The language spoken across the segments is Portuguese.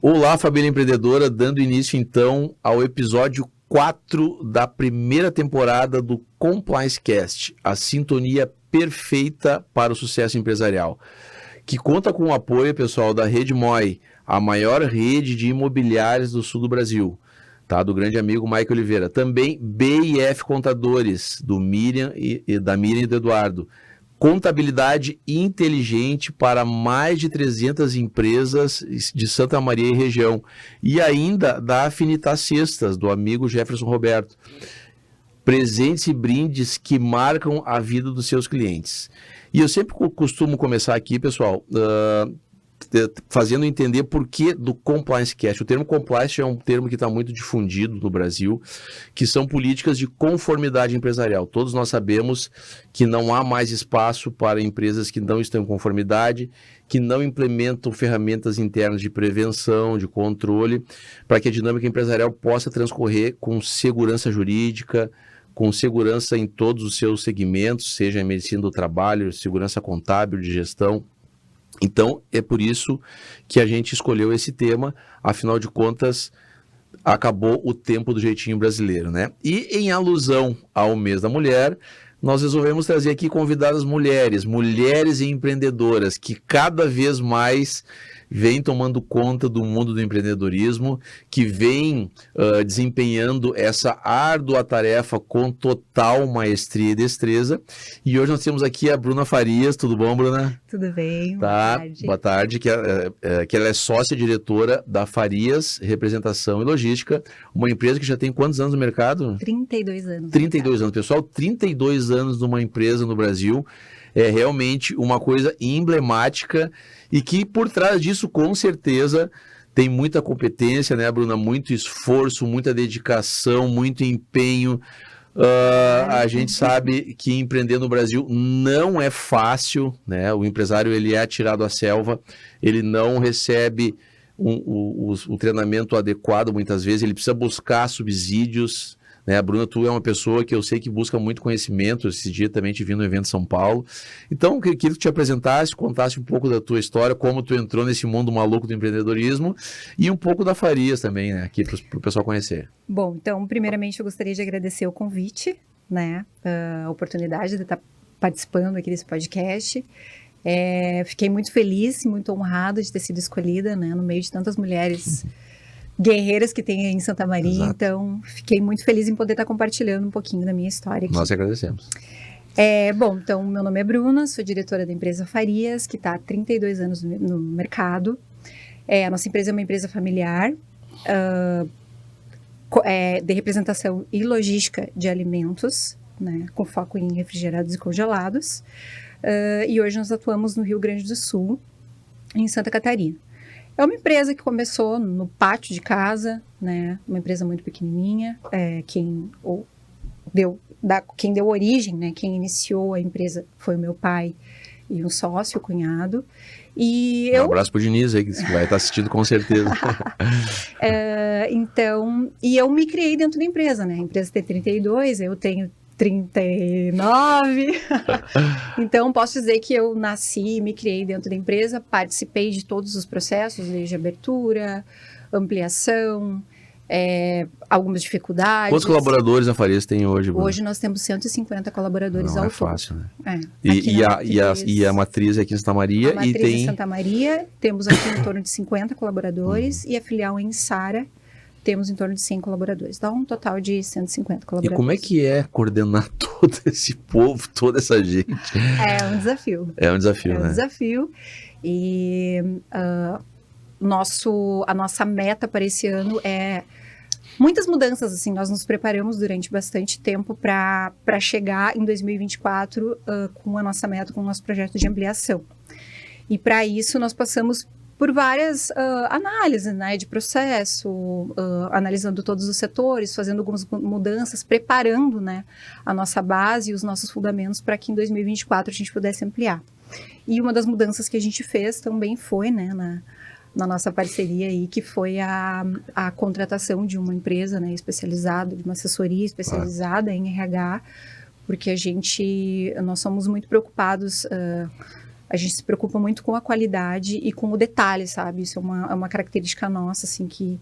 Olá, família empreendedora, dando início então ao episódio 4 da primeira temporada do Compliance Cast, a sintonia perfeita para o sucesso empresarial, que conta com o apoio, pessoal, da Rede MOI, a maior rede de imobiliárias do sul do Brasil, tá? Do grande amigo Mike Oliveira. Também BIF Contadores, da Miriam e do Eduardo. Contabilidade inteligente para mais de 300 empresas de Santa Maria e região. E ainda da Afinitas Cestas, do amigo Jefferson Roberto. Presentes e brindes que marcam a vida dos seus clientes. E eu sempre costumo começar aqui, pessoal, fazendo entender por que do Compliance Cast. O termo Compliance é um termo que está muito difundido no Brasil, que são políticas de conformidade empresarial. Todos nós sabemos que não há mais espaço para empresas que não estão em conformidade, que não implementam ferramentas internas de prevenção, de controle, para que a dinâmica empresarial possa transcorrer com segurança jurídica, com segurança em todos os seus segmentos, seja em medicina do trabalho, segurança contábil, de gestão. Então, é por isso que a gente escolheu esse tema, afinal de contas, acabou o tempo do jeitinho brasileiro, né? E em alusão ao mês da mulher, nós resolvemos trazer aqui convidadas mulheres empreendedoras, que cada vez mais vêm tomando conta do mundo do empreendedorismo, que vêm desempenhando essa árdua tarefa com total maestria e destreza. E hoje nós temos aqui a Bruna Farias. Tudo bom, Bruna? Tudo bem, tá, boa tarde. Que ela é sócia-diretora da Farias Representação e Logística, uma empresa que já tem quantos anos no mercado? 32 anos. 32 anos, pessoal. 32 anos numa empresa no Brasil. É realmente uma coisa emblemática e que por trás disso, com certeza, tem muita competência, né, Bruna? Muito esforço, muita dedicação, muito empenho. A gente sabe que empreender no Brasil não é fácil, né? O empresário, ele é atirado à selva, ele não recebe o treinamento adequado muitas vezes, ele precisa buscar subsídios, né? Bruna, tu é uma pessoa que eu sei que busca muito conhecimento. Esse dia também te vi no evento em São Paulo. Então, eu queria que tu te apresentasse, contasse um pouco da tua história, como tu entrou nesse mundo maluco do empreendedorismo e um pouco da Farias também, né? Aqui para o pessoal conhecer. Bom, então, primeiramente eu gostaria de agradecer o convite, né? A oportunidade de estar participando aqui desse podcast. Fiquei muito feliz e muito honrada de ter sido escolhida, né? No meio de tantas mulheres guerreiras que tem em Santa Maria. Exato. Então fiquei muito feliz em poder estar compartilhando um pouquinho da minha história aqui. Nós agradecemos. Bom, então meu nome é Bruna, sou diretora da empresa Farias, que está há 32 anos no mercado. A nossa empresa é uma empresa familiar, de representação e logística de alimentos, né, com foco em refrigerados e congelados. E hoje nós atuamos no Rio Grande do Sul, em Santa Catarina. É uma empresa que começou no pátio de casa, né? Uma empresa muito pequenininha. Quem deu origem, né? Quem iniciou a empresa foi o meu pai e um sócio, o cunhado. E um abraço pro Diniz aí, que vai estar assistindo com certeza. Então, eu me criei dentro da empresa, né? A empresa tem 32, eu tenho 39. Então, posso dizer que eu nasci e me criei dentro da empresa, participei de todos os processos, desde abertura, ampliação, algumas dificuldades. Quantos colaboradores a Farias tem hoje, Bruno? Hoje nós temos 150 colaboradores ao todo. Não é fácil, né? E a matriz é aqui em Santa Maria? A matriz em Santa Maria, temos aqui em torno de 50 colaboradores, e a filial em Sara, temos em torno de 100 colaboradores. Dá um total de 150 colaboradores. E como é que é coordenar todo esse povo, toda essa gente? É um desafio. É um desafio, né? É um desafio. E a nossa meta para esse ano é muitas mudanças, assim. Nós nos preparamos durante bastante tempo para chegar em 2024 com a nossa meta, com o nosso projeto de ampliação. E para isso nós passamos por várias análises, né, de processo, analisando todos os setores, fazendo algumas mudanças, preparando, né, a nossa base e os nossos fundamentos para que em 2024 a gente pudesse ampliar. E uma das mudanças que a gente fez também foi, né, na nossa parceria aí, que foi a contratação de uma empresa, né, especializada, de uma assessoria especializada em RH, porque nós somos muito preocupados a gente se preocupa muito com a qualidade e com o detalhe, sabe? Isso é uma característica nossa, assim, que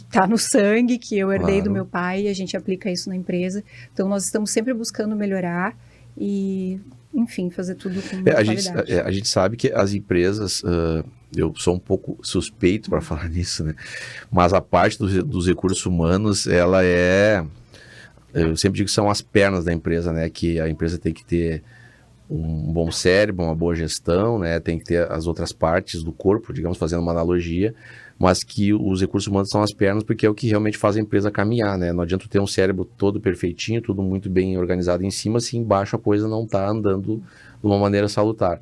tá no sangue, que eu herdei do meu pai, e a gente aplica isso na empresa. Então, nós estamos sempre buscando melhorar e, enfim, fazer tudo com muita qualidade. A gente sabe que as empresas, eu sou um pouco suspeito para falar nisso, né? Mas a parte dos recursos humanos, ela eu sempre digo que são as pernas da empresa, né? Que a empresa tem que ter um bom cérebro, uma boa gestão, né? Tem que ter as outras partes do corpo, digamos, fazendo uma analogia, mas que os recursos humanos são as pernas porque é o que realmente faz a empresa caminhar, né? Não adianta ter um cérebro todo perfeitinho, tudo muito bem organizado em cima, se embaixo a coisa não está andando de uma maneira salutar.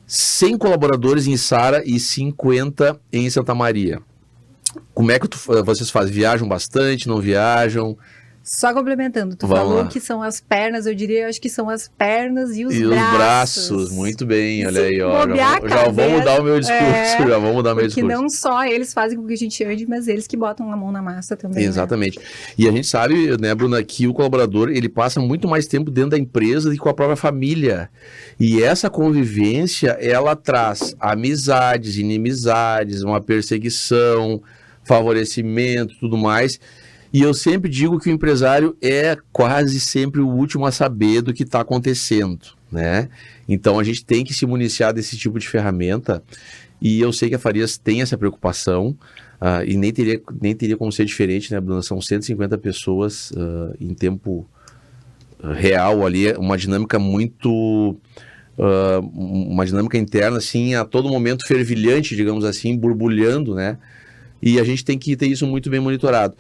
100 colaboradores em Sara e 50 em Santa Maria. Como é que vocês fazem? Viajam bastante, não viajam? Só complementando, tu falou que são as pernas, eu acho que são as pernas e os braços. Muito bem, olha aí, ó. Já vou mudar o meu discurso, já vou mudar o meu discurso. Porque não só eles fazem com que a gente ande, mas eles que botam a mão na massa também. Exatamente. Né? E a gente sabe, né, Bruna, que o colaborador, ele passa muito mais tempo dentro da empresa do que com a própria família. E essa convivência, ela traz amizades, inimizades, uma perseguição, favorecimento, tudo mais. E eu sempre digo que o empresário é quase sempre o último a saber do que está acontecendo, né? Então a gente tem que se municiar desse tipo de ferramenta e eu sei que a Farias tem essa preocupação e nem teria como ser diferente, né, Bruna? São 150 pessoas em tempo real ali, uma dinâmica muito... uma dinâmica interna, assim, a todo momento fervilhante, digamos assim, borbulhando, né? E a gente tem que ter isso muito bem monitorado.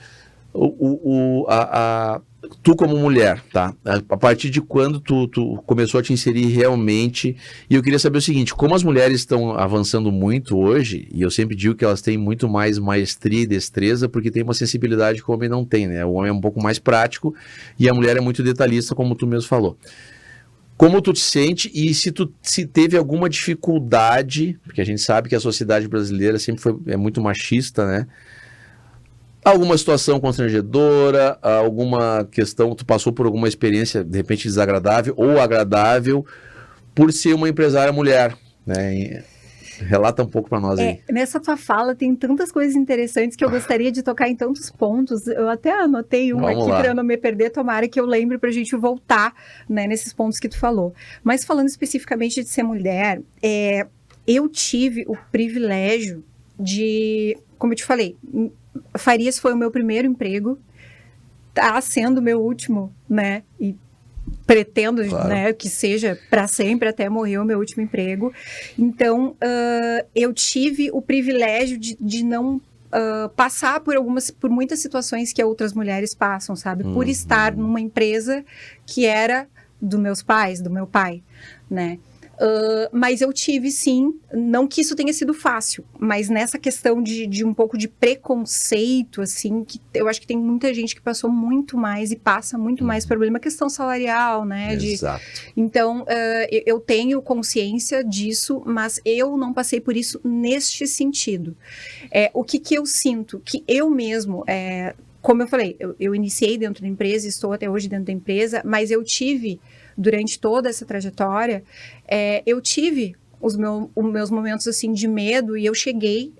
Tu como mulher, tá? A partir de quando tu começou a te inserir realmente, e eu queria saber o seguinte, como as mulheres estão avançando muito hoje, e eu sempre digo que elas têm muito mais maestria e destreza, porque tem uma sensibilidade que o homem não tem, né? O homem é um pouco mais prático, e a mulher é muito detalhista, como tu mesmo falou. Como tu te sente e se teve alguma dificuldade, porque a gente sabe que a sociedade brasileira sempre é muito machista, né? Alguma situação constrangedora, alguma questão, tu passou por alguma experiência, de repente, desagradável ou agradável, por ser uma empresária mulher, né? Relata um pouco para nós aí. Nessa tua fala tem tantas coisas interessantes que eu gostaria de tocar em tantos pontos. Eu até anotei um aqui para eu não me perder, tomara que eu lembre para a gente voltar, né, nesses pontos que tu falou. Mas falando especificamente de ser mulher, eu tive o privilégio de, como eu te falei, Farias foi o meu primeiro emprego, tá sendo o meu último, né? E pretendo, claro, né, que seja para sempre, até morrer o meu último emprego. Então, eu tive o privilégio de não passar por muitas situações que outras mulheres passam, sabe? Por estar numa empresa que era dos meus pais, do meu pai, né? Mas eu tive, sim, não que isso tenha sido fácil, mas nessa questão de um pouco de preconceito, assim, que eu acho que tem muita gente que passou muito mais e passa muito mais problema, questão salarial, né? Exato. Então, eu tenho consciência disso, mas eu não passei por isso neste sentido. O que eu sinto? Que eu mesmo... como eu falei, eu iniciei dentro da empresa, estou até hoje dentro da empresa, mas eu tive... Durante toda essa trajetória, eu tive os meus momentos assim de medo e eu cheguei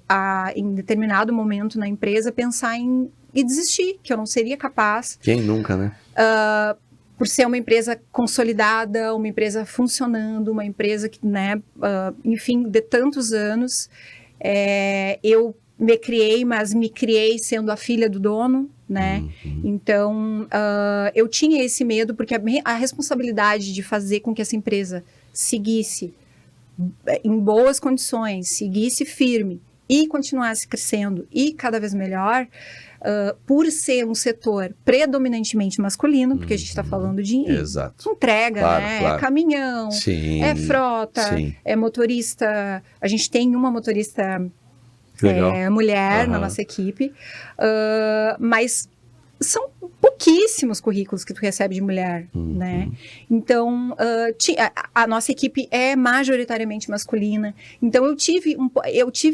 em determinado momento na empresa, pensar em desistir, que eu não seria capaz. Quem nunca, né? Por ser uma empresa consolidada, uma empresa funcionando, uma empresa que, né, enfim, de tantos anos, eu me criei sendo a filha do dono, né? Então, eu tinha esse medo, porque a responsabilidade de fazer com que essa empresa seguisse em boas condições, seguisse firme e continuasse crescendo e cada vez melhor, por ser um setor predominantemente masculino, porque a gente está falando de entrega, claro, né? Claro. É caminhão, é frota, é motorista. A gente tem uma motorista... mulher na nossa equipe, mas são pouquíssimos currículos que tu recebe de mulher, né? Então, a nossa equipe é majoritariamente masculina, então eu tive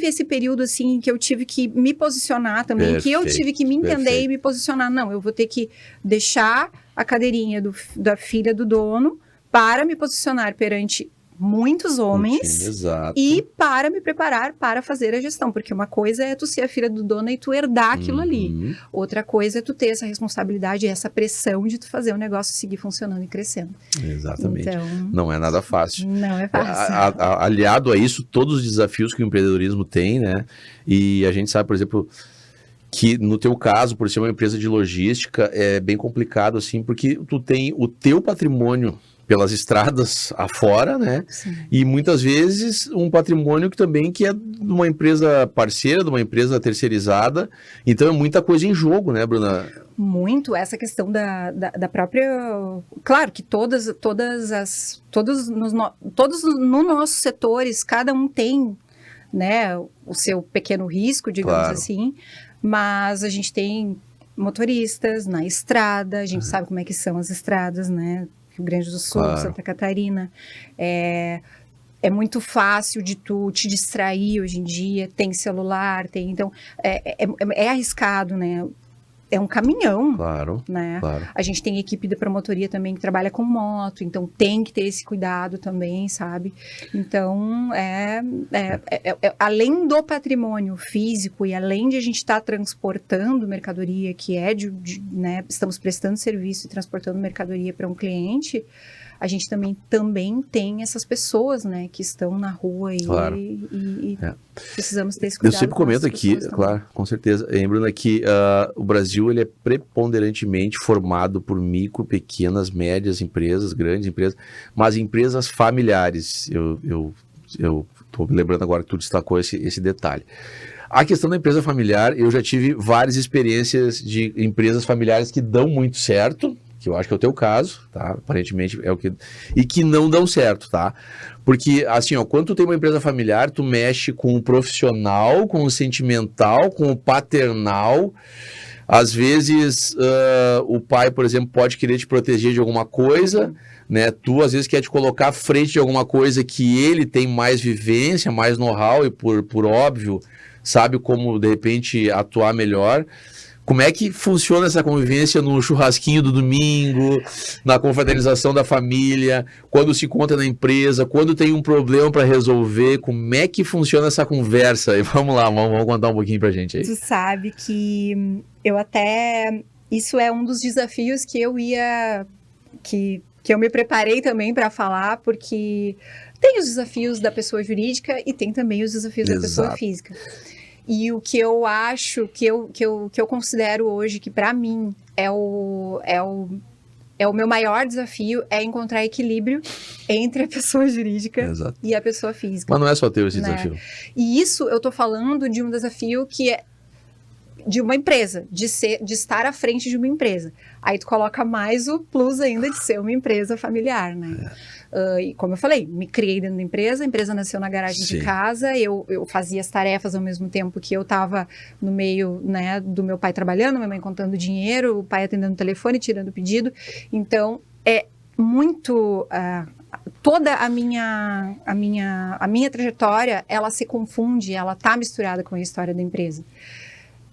esse período, assim, que eu tive que me posicionar também, que eu tive que me entender e me posicionar. Não, eu vou ter que deixar a cadeirinha da filha do dono para me posicionar perante muitos homens Exato. e para me preparar para fazer a gestão, porque uma coisa é tu ser a filha do dono e tu herdar aquilo ali, outra coisa é tu ter essa responsabilidade, essa pressão de tu fazer o negócio seguir funcionando e crescendo. Exatamente. Então, não é nada fácil. Não é fácil. Aliado a isso, todos os desafios que o empreendedorismo tem, né? E a gente sabe, por exemplo, que no teu caso, por ser uma empresa de logística, é bem complicado, assim, porque tu tem o teu patrimônio pelas estradas afora, né? Sim. E muitas vezes um patrimônio que é de uma empresa parceira, de uma empresa terceirizada. Então é muita coisa em jogo, né, Bruna? Muito, essa questão da própria... Claro que todos no nossos setores, cada um tem, né, o seu pequeno risco, digamos Claro. assim, mas a gente tem motoristas na estrada, a gente sabe como é que são as estradas, né? Rio Grande do Sul, Claro. Santa Catarina, é muito fácil de tu te distrair hoje em dia, tem celular, então é arriscado, né? É um caminhão, Claro, né? claro. A gente tem equipe da promotoria também que trabalha com moto, então tem que ter esse cuidado também, sabe? Então, além do patrimônio físico e além de a gente estar transportando mercadoria, que é né, estamos prestando serviço e transportando mercadoria para um cliente, a gente também tem essas pessoas, né, que estão na rua Claro. e É. precisamos ter esse cuidado. Eu sempre com comento essas aqui, pessoas também. claro, com certeza, lembrando que o Brasil ele é preponderantemente formado por micro, pequenas, médias empresas, grandes empresas, mas empresas familiares. Eu estou me lembrando agora que tu destacou esse detalhe. A questão da empresa familiar, eu já tive várias experiências de empresas familiares que dão muito certo, que eu acho que é o teu caso, tá? Aparentemente é o que... E que não dão certo, tá? Porque, assim, ó, quando tu tem uma empresa familiar, tu mexe com o profissional, com o sentimental, com o paternal. Às vezes, o pai, por exemplo, pode querer te proteger de alguma coisa, né? Tu, às vezes, quer te colocar à frente de alguma coisa que ele tem mais vivência, mais know-how e, por óbvio, sabe como, de repente, atuar melhor. Como é que funciona essa convivência no churrasquinho do domingo, na confraternização da família, quando se encontra na empresa, quando tem um problema para resolver, como é que funciona essa conversa? E vamos lá, vamos contar um pouquinho pra gente aí. Tu sabe que isso é um dos desafios que eu me preparei também para falar, porque tem os desafios da pessoa jurídica e tem também os desafios da pessoa física. E o que eu acho, que eu considero hoje que para mim é o meu maior desafio, é encontrar equilíbrio entre a pessoa jurídica e a pessoa física. Mas não é só teu esse desafio. E isso eu tô falando de um desafio que é de uma empresa, de estar à frente de uma empresa. Aí tu coloca mais o plus ainda de ser uma empresa familiar, né? E como eu falei, me criei dentro da empresa, a empresa nasceu na garagem de casa, eu fazia as tarefas ao mesmo tempo que eu estava no meio, né, do meu pai trabalhando, minha mãe contando dinheiro, o pai atendendo o telefone, tirando pedido. Então, é muito... toda a minha trajetória, ela se confunde, ela tá misturada com a história da empresa.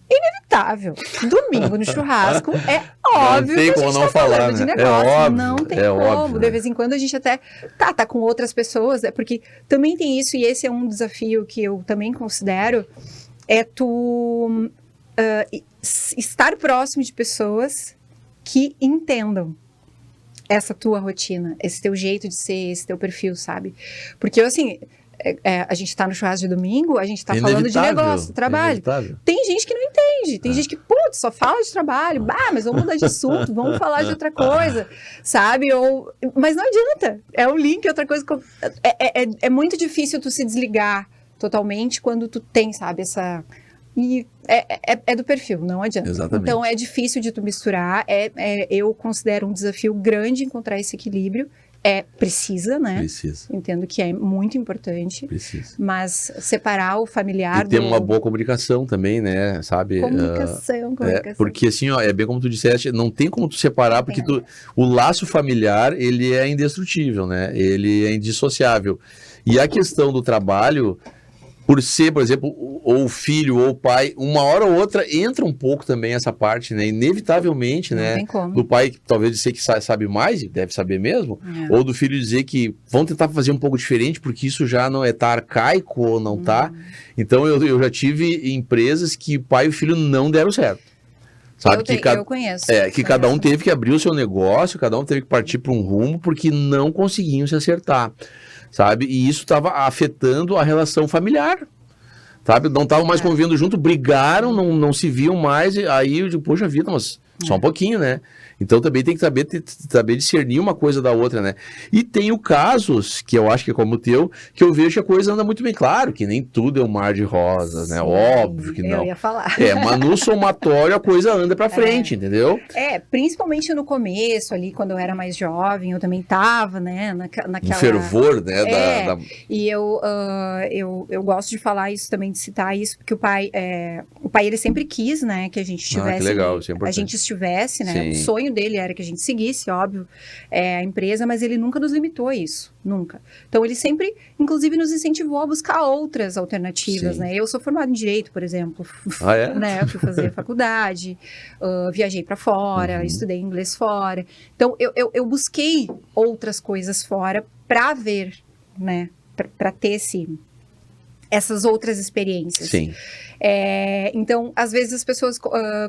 Inevitável. Domingo no churrasco, é óbvio que a gente tá falando de negócio. Não tem como. Óbvio, de vez em quando a gente até tá com outras pessoas, porque também tem isso, e esse é um desafio que eu também considero, é tu estar próximo de pessoas que entendam essa tua rotina, esse teu jeito de ser, esse teu perfil, sabe? Porque, assim... a gente tá no churrasco de domingo, a gente tá falando de negócio, trabalho. Tem gente que não entende, tem gente que, putz, só fala de trabalho, mas vamos mudar de assunto, vamos falar de outra coisa, sabe? Mas não adianta, é um link, outra coisa. É muito difícil tu se desligar totalmente quando tu tem, sabe, essa... E é do perfil, não adianta. Exatamente. Então é difícil de tu misturar, eu considero um desafio grande encontrar esse equilíbrio. Precisa, né? Precisa. Entendo que é muito importante. Precisa. Mas separar o familiar e ter uma boa comunicação também, né? Sabe? Comunicação. Porque assim, ó, é bem como tu disseste, não tem como tu separar, porque o laço familiar, ele é indestrutível, né? Ele é indissociável. E a questão do trabalho, por ser, por exemplo, ou o filho ou o pai, uma hora ou outra entra um pouco também essa parte, né? Inevitavelmente, Não né? tem como. Do pai talvez dizer que sabe mais, e deve saber mesmo, ou do filho dizer que vão tentar fazer um pouco diferente, porque isso já não tá arcaico ou não tá. Então eu já tive empresas que o pai e o filho não deram certo. Sabe? Eu conheço. Que cada um teve que abrir o seu negócio, cada um teve que partir para um rumo, porque não conseguiam se acertar. Sabe? E isso estava afetando a relação familiar, sabe? Não estavam mais convivendo junto, brigaram, não se viam mais, e aí eu digo, poxa vida, mas só um pouquinho, né? Então também tem que saber discernir uma coisa da outra, né? E tenho casos, que eu acho que é como o teu, que eu vejo que a coisa anda muito bem. Claro que nem tudo é um mar de rosas, né? Óbvio que não. Eu ia falar. Mas no somatório a coisa anda pra frente, entendeu? Principalmente no começo ali, quando eu era mais jovem, eu também tava, né? Naquela... Um fervor, né? E eu gosto de falar isso também, de citar isso, porque o pai ele sempre quis, né? Que a gente estivesse... que legal, isso é importante. A gente estivesse, né? Sim. O sonho dele era que a gente seguisse, óbvio, a empresa, mas ele nunca nos limitou a isso, nunca. Então ele sempre, inclusive, nos incentivou a buscar outras alternativas, né? Eu sou formada em Direito, por exemplo. Né? Eu fui fazer faculdade, viajei para fora, estudei inglês fora. Então eu busquei outras coisas fora para ver, né? Para ter essas outras experiências. Sim. Então, às vezes as pessoas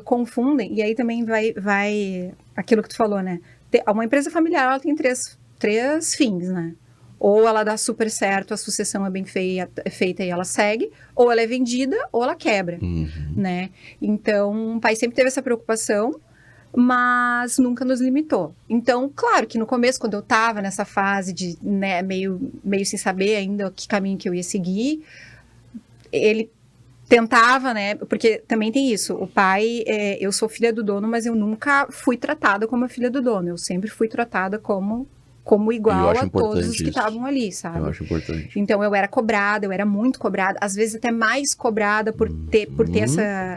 confundem, e aí também vai aquilo que tu falou, né? Uma empresa familiar, ela tem três fins, né? Ou ela dá super certo, a sucessão é bem feita e ela segue, ou ela é vendida, ou ela quebra, né? Então, o pai sempre teve essa preocupação, mas nunca nos limitou. Então, claro que no começo, quando eu tava nessa fase de, né, meio sem saber ainda que caminho que eu ia seguir, ele tentava, né, porque também tem isso, o pai, eu sou filha do dono, mas eu nunca fui tratada como a filha do dono, eu sempre fui tratada como igual a todos os que estavam ali, sabe? Eu acho importante. Então eu era cobrada, eu era muito cobrada, às vezes até mais cobrada por ter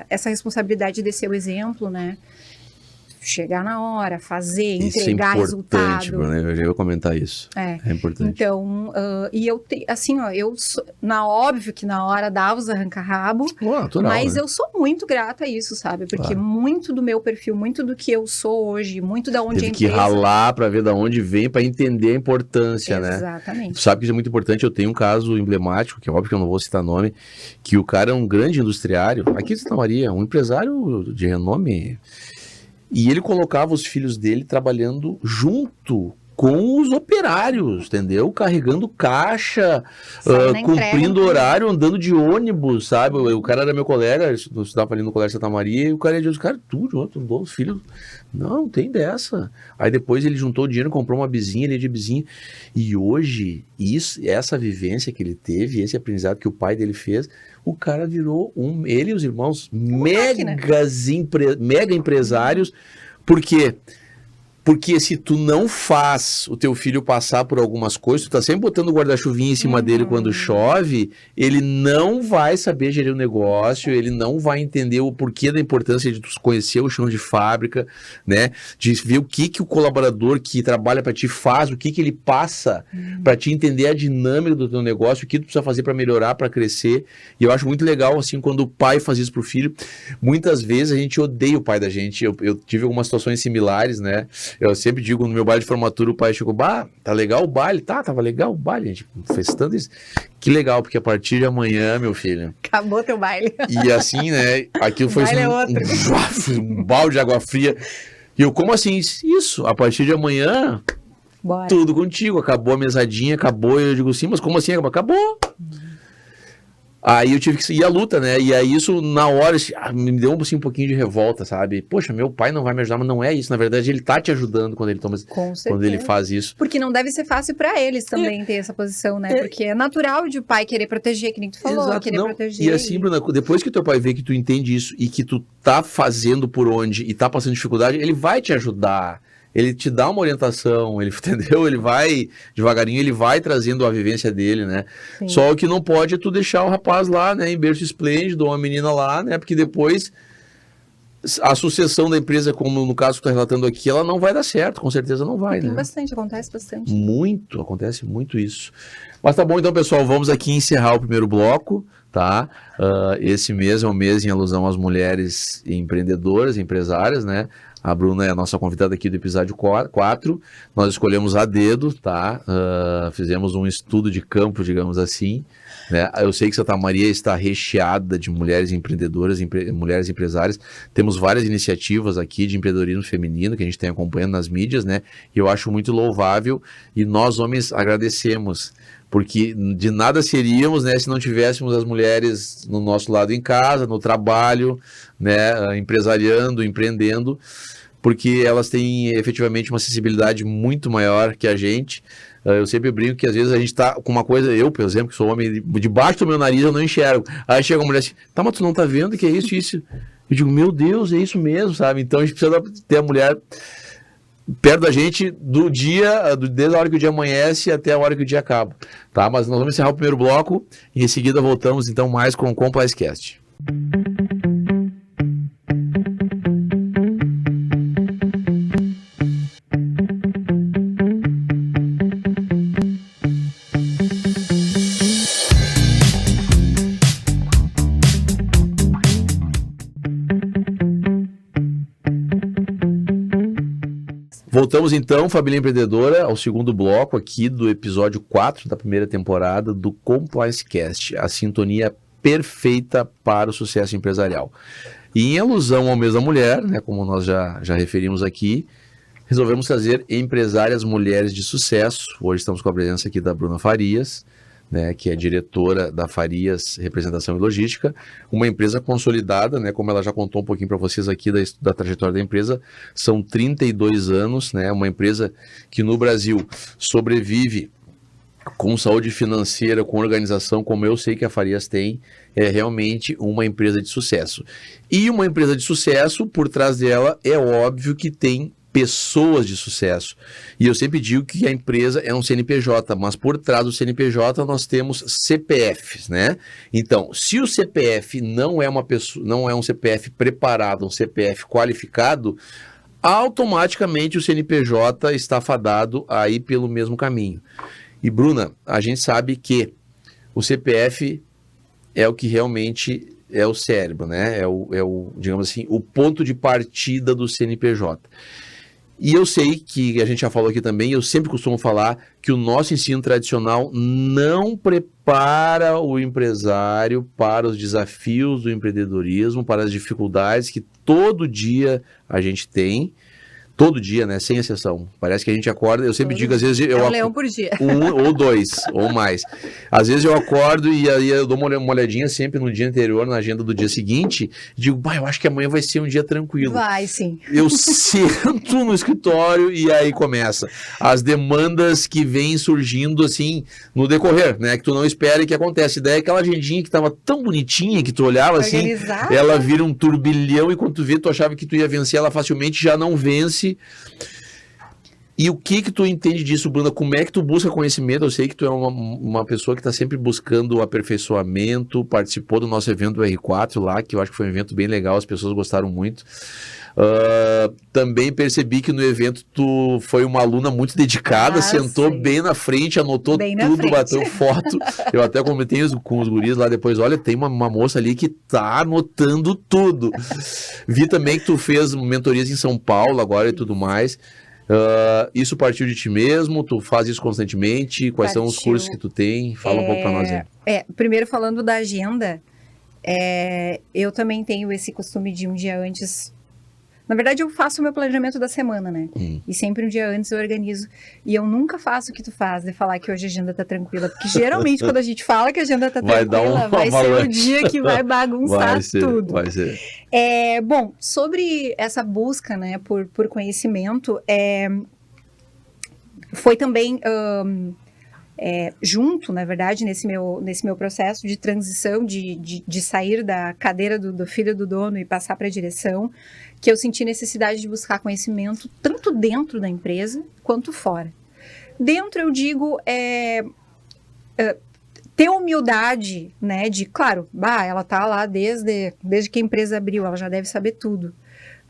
essa responsabilidade de ser o exemplo, né? Chegar na hora, fazer, entregar resultado. Isso é importante, né? Eu já ia comentar isso. É importante. Então, óbvio que na hora dava os arranca-rabo, mas eu sou muito grata a isso, sabe? Porque muito do meu perfil, muito do que eu sou hoje, muito da onde Teve que ralar para ver da onde vem, para entender a importância, né? Exatamente. Sabe que isso é muito importante. Eu tenho um caso emblemático, que é óbvio que eu não vou citar nome, que o cara é um grande industriário, aqui em Santa Maria, um empresário de renome. E ele colocava os filhos dele trabalhando junto com os operários, entendeu? Carregando caixa, cumprindo horário, andando de ônibus, sabe? O cara era meu colega, eu estudava ali no Colégio Santa Maria, e o cara disse, cara, tu dou os filhos. Não tem dessa. Aí depois ele juntou o dinheiro, comprou uma bizinha, ele é de bizinha. E hoje, essa vivência que ele teve, esse aprendizado que o pai dele fez, o cara virou ele e os irmãos mega empresários. Por quê? Porque se tu não faz o teu filho passar por algumas coisas, tu tá sempre botando o guarda-chuvinha em cima dele quando chove, ele não vai saber gerir o negócio, ele não vai entender o porquê da importância de tu conhecer o chão de fábrica, né? De ver o que o colaborador que trabalha para ti faz, o que ele passa para te entender a dinâmica do teu negócio, o que tu precisa fazer para melhorar, para crescer. E eu acho muito legal, assim, quando o pai faz isso pro filho. Muitas vezes a gente odeia o pai da gente. Eu tive algumas situações similares, né? Eu sempre digo, no meu baile de formatura, o pai chegou, tá legal o baile? Tava legal o baile, gente, festando isso. Que legal, porque a partir de amanhã, meu filho... Acabou teu baile. E assim, né, aquilo foi um balde de água fria. E eu, como assim? Isso, a partir de amanhã, bora. Tudo contigo. Acabou a mesadinha, acabou. Eu digo, sim, mas como assim? Acabou. Aí eu tive que ir à luta, né? E aí isso, na hora, me deu assim, um pouquinho de revolta, sabe? Poxa, meu pai não vai me ajudar, mas não é isso. Na verdade, ele tá te ajudando quando ele quando ele faz isso. Porque não deve ser fácil pra eles também ter essa posição, né? Porque é natural de o pai querer proteger, que nem tu falou, exato, querer proteger. E assim, Bruna, depois que teu pai vê que tu entende isso e que tu tá fazendo por onde e tá passando dificuldade, ele vai te ajudar. Ele te dá uma orientação, ele, entendeu? Ele vai, devagarinho, ele vai trazendo a vivência dele, né? Sim. Só o que não pode é tu deixar o rapaz lá, né, em berço esplêndido, ou a menina lá, né? Porque depois a sucessão da empresa, como no caso que tu tá relatando aqui, ela não vai dar certo, com certeza não vai, Tem né? acontece bastante. Acontece muito isso. Mas tá bom, então, pessoal, vamos aqui encerrar o primeiro bloco, tá? Esse mês é um mês em alusão às mulheres empreendedoras, empresárias, né? A Bruna é a nossa convidada aqui do episódio 4. Nós escolhemos a dedo, tá? Fizemos um estudo de campo, digamos assim, né? Eu sei que Santa Maria está recheada de mulheres empreendedoras, mulheres empresárias. Temos várias iniciativas aqui de empreendedorismo feminino que a gente tem acompanhando nas mídias, né? E eu acho muito louvável e nós, homens, agradecemos. Porque de nada seríamos, né, se não tivéssemos as mulheres no nosso lado em casa, no trabalho, né, empresariando, empreendendo, porque elas têm efetivamente uma sensibilidade muito maior que a gente. Eu sempre brinco que às vezes a gente tá com uma coisa, eu, por exemplo, que sou homem, debaixo do meu nariz eu não enxergo. Aí chega uma mulher assim, tá, mas tu não tá vendo que é isso, isso? Eu digo, meu Deus, é isso mesmo, sabe? Então a gente precisa ter a mulher perto da gente do dia, desde a hora que o dia amanhece até a hora que o dia acaba, tá? Mas nós vamos encerrar o primeiro bloco e em seguida voltamos então mais com o CompliceCast. Voltamos então, família empreendedora, ao segundo bloco aqui do episódio 4 da primeira temporada do CompliceCast, a sintonia perfeita para o sucesso empresarial. E em alusão ao mês da mulher, né, como nós já referimos aqui, resolvemos trazer empresárias mulheres de sucesso. Hoje estamos com a presença aqui da Bruna Farias, né, que é diretora da Farias Representação e Logística, uma empresa consolidada, né, como ela já contou um pouquinho para vocês aqui da trajetória da empresa, são 32 anos, né, uma empresa que no Brasil sobrevive com saúde financeira, com organização, como eu sei que a Farias tem, é realmente uma empresa de sucesso. E uma empresa de sucesso, por trás dela, é óbvio que tem pessoas de sucesso. E eu sempre digo que a empresa é um CNPJ, mas por trás do CNPJ nós temos CPFs, né? Então, se o CPF não é uma pessoa, não é um CPF preparado, um CPF qualificado, automaticamente o CNPJ está fadado a ir pelo mesmo caminho. E Bruna, a gente sabe que o CPF é o que realmente é o cérebro, né? É o, digamos assim, o ponto de partida do CNPJ. E eu sei que a gente já falou aqui também, eu sempre costumo falar que o nosso ensino tradicional não prepara o empresário para os desafios do empreendedorismo, para as dificuldades que todo dia a gente tem. Todo dia, né? Sem exceção. Parece que a gente acorda, eu sempre digo, às vezes... É um leão por dia. Um ou dois, ou mais. Às vezes eu acordo e aí eu dou uma olhadinha sempre no dia anterior, na agenda do dia seguinte, e digo, eu acho que amanhã vai ser um dia tranquilo. Vai, sim. Eu sento no escritório e aí começa. As demandas que vêm surgindo, assim, no decorrer, né? Que tu não espera e que acontece. Daí aquela agendinha que estava tão bonitinha, que tu olhava assim, ela vira um turbilhão e quando tu vê, tu achava que tu ia vencer ela facilmente, já não vence. E o que tu entende disso, Bruna? Como é que tu busca conhecimento? Eu sei que tu é uma pessoa que está sempre buscando o aperfeiçoamento, participou do nosso evento do R4 lá, que eu acho que foi um evento bem legal, as pessoas gostaram muito. Também percebi que no evento tu foi uma aluna muito dedicada, sentou bem na frente, anotou tudo, bateu foto. Eu até comentei com os guris lá depois, olha, tem uma moça ali que tá anotando tudo. Vi também que tu fez mentorias em São Paulo agora e tudo mais. Isso partiu de ti mesmo? Tu faz isso constantemente? Quais são os cursos que tu tem? Fala um pouco para nós aí. Primeiro falando da agenda, eu também tenho esse costume de um dia antes. Na verdade, eu faço o meu planejamento da semana, né? E sempre um dia antes eu organizo. E eu nunca faço o que tu faz, de falar que hoje a agenda tá tranquila. Porque geralmente quando a gente fala que a agenda tá tranquila, vai ser o dia que vai bagunçar tudo. Vai ser. Bom, sobre essa busca, né, por conhecimento, foi também... junto, na verdade, nesse meu processo de transição, de sair da cadeira do filho do dono e passar para a direção, que eu senti necessidade de buscar conhecimento tanto dentro da empresa quanto fora. Dentro, eu digo, ter humildade, né, de, claro, ela tá lá desde que a empresa abriu, ela já deve saber tudo,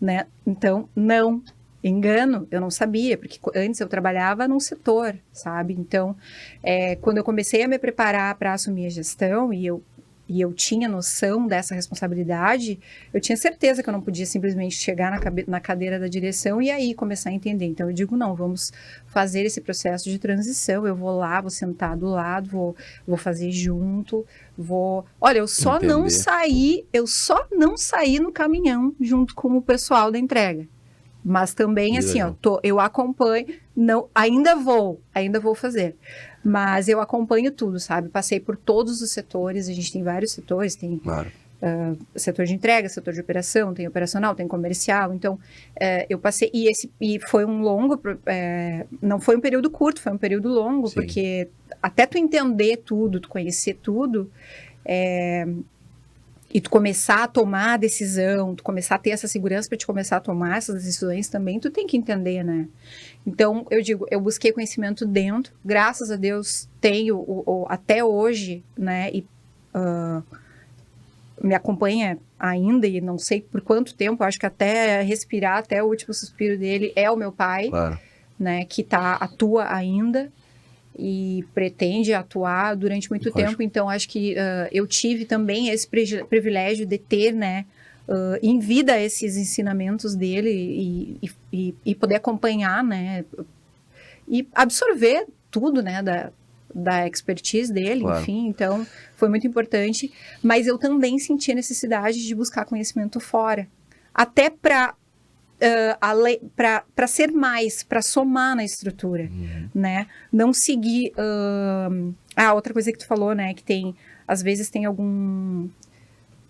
né? Então, não. Engano, eu não sabia, porque antes eu trabalhava num setor, sabe? Então, quando eu comecei a me preparar para assumir a gestão, e e eu tinha noção dessa responsabilidade, eu tinha certeza que eu não podia simplesmente chegar na cadeira da direção e aí começar a entender. Então eu digo, não, vamos fazer esse processo de transição, eu vou lá, vou sentar do lado, vou fazer junto, Olha, eu só não saí no caminhão junto com o pessoal da entrega. Mas também, assim, eu acompanho, não, ainda vou fazer, mas eu acompanho tudo, sabe? Passei por todos os setores, a gente tem vários setores, tem setor de entrega, setor de operação, tem operacional, tem comercial, então eu passei, e foi um longo, não foi um período curto, foi um período longo, sim, porque até tu entender tudo, tu conhecer tudo, e tu começar a tomar a decisão, tu começar a ter essa segurança para te começar a tomar essas decisões também, tu tem que entender, né? Então, eu digo, eu busquei conhecimento dentro, graças a Deus tenho até hoje, né? E me acompanha ainda, e não sei por quanto tempo, acho que até respirar, até o último suspiro dele, é o meu pai, né? Que atua ainda e pretende atuar durante muito tempo, então acho que eu tive também esse privilégio de ter, né, em vida esses ensinamentos dele e poder acompanhar, né, e absorver tudo, né, da expertise dele, enfim, então foi muito importante, mas eu também senti a necessidade de buscar conhecimento fora, até para ser para somar na estrutura, né? Não seguir... outra coisa que tu falou, né? Que às vezes tem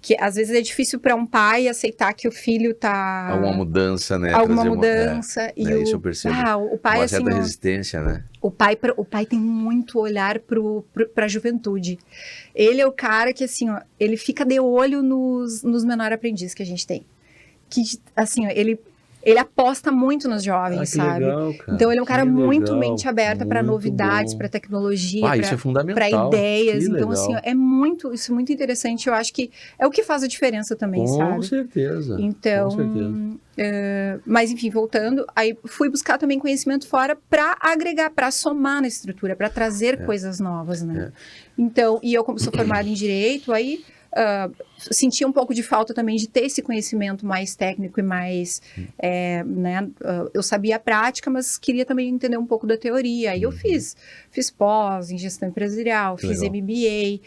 que às vezes é difícil para um pai aceitar que o filho tá... Alguma mudança, né? Alguma mudança. Isso eu percebo. O pai, uma assim, certa resistência, né? O pai tem muito olhar para a juventude. Ele é o cara que, assim, ó, ele fica de olho nos menores aprendizes que a gente tem. Que, assim, ó, ele aposta muito nos jovens, sabe? Legal, cara. Então ele é um cara muito mente aberta para novidades, para tecnologia, isso é fundamental. para ideias. Que então, legal. assim, isso é muito interessante. Eu acho que é o que faz a diferença também, sabe? Com certeza. Então, com certeza. Mas enfim, voltando, aí fui buscar também conhecimento fora para agregar, para somar na estrutura, para trazer coisas novas, né? Então, e eu como sou formada em Direito, aí senti um pouco de falta também de ter esse conhecimento mais técnico e mais, né, eu sabia a prática, mas queria também entender um pouco da teoria, aí eu fiz pós em gestão empresarial, fiz MBA,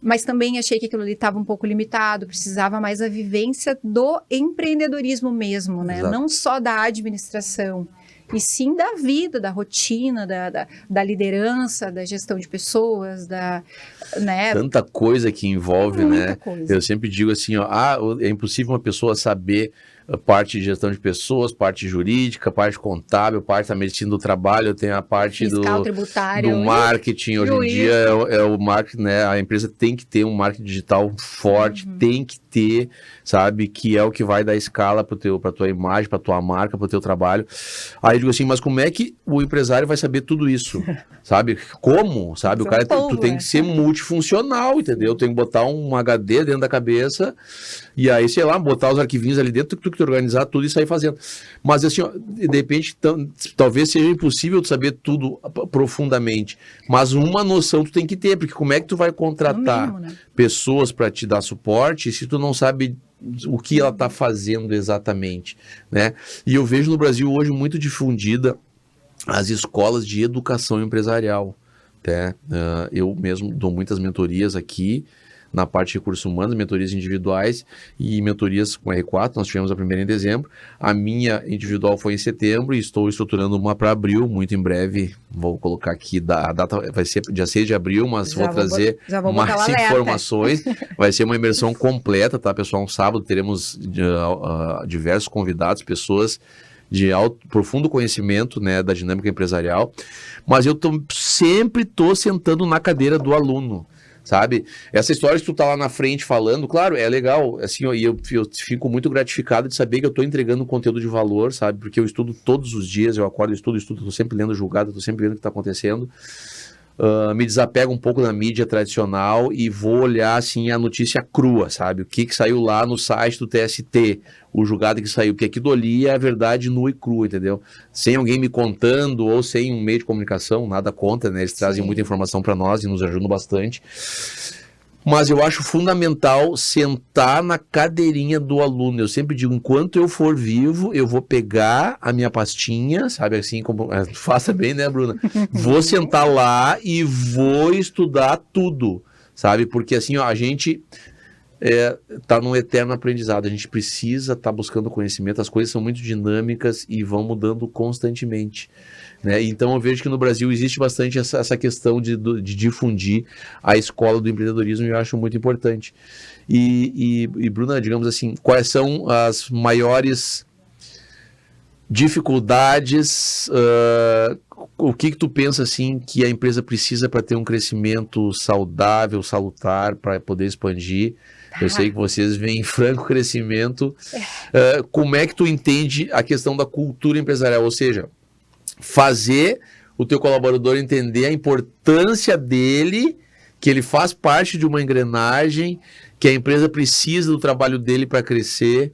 mas também achei que aquilo ali estava um pouco limitado, precisava mais a vivência do empreendedorismo mesmo, né, não só da administração, e sim da vida, da rotina, da liderança, da gestão de pessoas, né? Tanta coisa que envolve, muita né? coisa. Eu sempre digo assim, ó, é impossível uma pessoa saber parte de gestão de pessoas, parte jurídica, parte contábil, parte da medicina do trabalho, tem a parte fiscal, tributário, do marketing. Hoje em dia é o marketing, né? A empresa tem que ter um marketing digital forte, tem que ter, sabe? Que é o que vai dar escala para tua imagem, para tua marca, para o teu trabalho. Aí eu digo assim, mas como é que o empresário vai saber tudo isso? Sabe? Como? Sabe? O cara, tu tem que ser multifuncional, entendeu? Tem que botar um HD dentro da cabeça e aí, sei lá, botar os arquivinhos ali dentro, tu que organizar tudo e sair fazendo. Mas assim, ó, de repente, talvez seja impossível tu saber tudo profundamente, mas uma noção tu tem que ter, porque como é que tu vai contratar mínimo, né? pessoas para te dar suporte se tu não sabe o que ela está fazendo exatamente, né? E eu vejo no Brasil hoje muito difundida as escolas de educação empresarial, né? Eu mesmo dou muitas mentorias aqui na parte de recursos humanos, mentorias individuais e mentorias com R4, nós tivemos a primeira em dezembro, a minha individual foi em setembro e estou estruturando uma para abril, muito em breve, vou colocar aqui, a data vai ser dia 6 de abril, mas vou trazer mais informações, vai ser uma imersão completa, tá pessoal, um sábado teremos diversos convidados, pessoas de profundo conhecimento, né, da dinâmica empresarial, mas eu sempre estou sentando na cadeira do aluno, sabe? Essa história que tu tá lá na frente falando, claro, é legal, assim, e eu fico muito gratificado de saber que eu tô entregando um conteúdo de valor, sabe? Porque eu estudo todos os dias, eu acordo, estudo, tô sempre lendo julgado, tô sempre vendo o que tá acontecendo. Me desapego um pouco da mídia tradicional e vou olhar, assim, a notícia crua, sabe? O que saiu lá no site do TST, o julgado que saiu, porque aquilo ali é a verdade nua e crua, entendeu? Sem alguém me contando ou sem um meio de comunicação, nada contra, né? Eles trazem muita informação para nós e nos ajudam bastante. Mas eu acho fundamental sentar na cadeirinha do aluno. Eu sempre digo, enquanto eu for vivo, eu vou pegar a minha pastinha, sabe assim, como faça bem, né, Bruna? Vou sentar lá e vou estudar tudo, sabe? Porque assim, ó, a gente tá num eterno aprendizado. A gente precisa estar buscando conhecimento. As coisas são muito dinâmicas e vão mudando constantemente, né? Então eu vejo que no Brasil existe bastante essa questão de difundir a escola do empreendedorismo, e eu acho muito importante. E Bruna, digamos assim, quais são as maiores dificuldades, o que tu pensa assim que a empresa precisa para ter um crescimento saudável, salutar, para poder expandir? Eu sei que vocês veem em franco crescimento. Como é que tu entende a questão da cultura empresarial? Ou seja, fazer o teu colaborador entender a importância dele, que ele faz parte de uma engrenagem, que a empresa precisa do trabalho dele para crescer.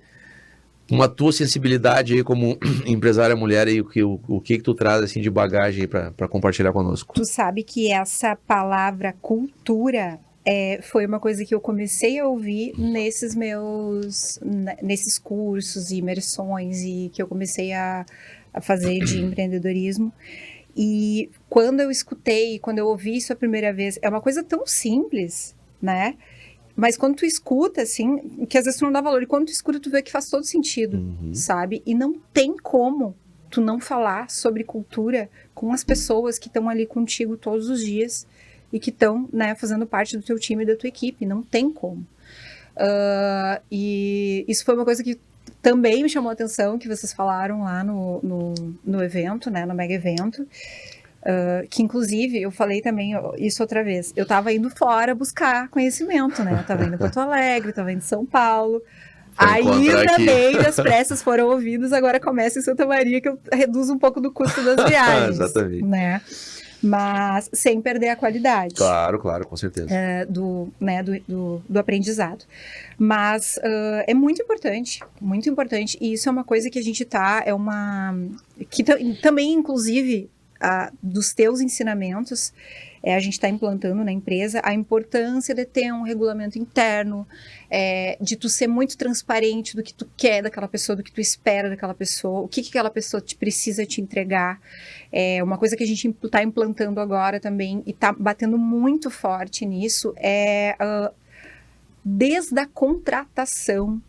Uma tua sensibilidade aí como empresária mulher, aí, o que tu traz assim, de bagagem aí para compartilhar conosco? Tu sabe que essa palavra cultura foi uma coisa que eu comecei a ouvir nesses cursos e imersões e que eu comecei a fazer de empreendedorismo. E quando eu escutei, quando eu ouvi isso a primeira vez, é uma coisa tão simples, né? Mas quando tu escuta, assim, que às vezes tu não dá valor, e quando tu escuta, tu vê que faz todo sentido, sabe? E não tem como tu não falar sobre cultura com as pessoas que estão ali contigo todos os dias e que estão, né, fazendo parte do teu time e da tua equipe. Não tem como. E isso foi uma coisa que também me chamou a atenção, que vocês falaram lá no evento, né, no mega evento. Que inclusive, eu falei também isso outra vez, eu tava indo fora buscar conhecimento, né? Eu tava indo em Porto Alegre, tava indo em São Paulo. Ainda bem que as pressas foram ouvidas, agora começa em Santa Maria, que eu reduzo um pouco do custo das viagens. Exatamente. Né? Mas sem perder a qualidade. Claro, com certeza. Do aprendizado. Mas é muito importante, e isso é uma coisa que a gente que também, inclusive, dos teus ensinamentos, a gente está implantando na empresa a importância de ter um regulamento interno, de tu ser muito transparente do que tu quer daquela pessoa, do que tu espera daquela pessoa, o que aquela pessoa precisa te entregar. Uma coisa que a gente está implantando agora também, e está batendo muito forte nisso, desde a contratação,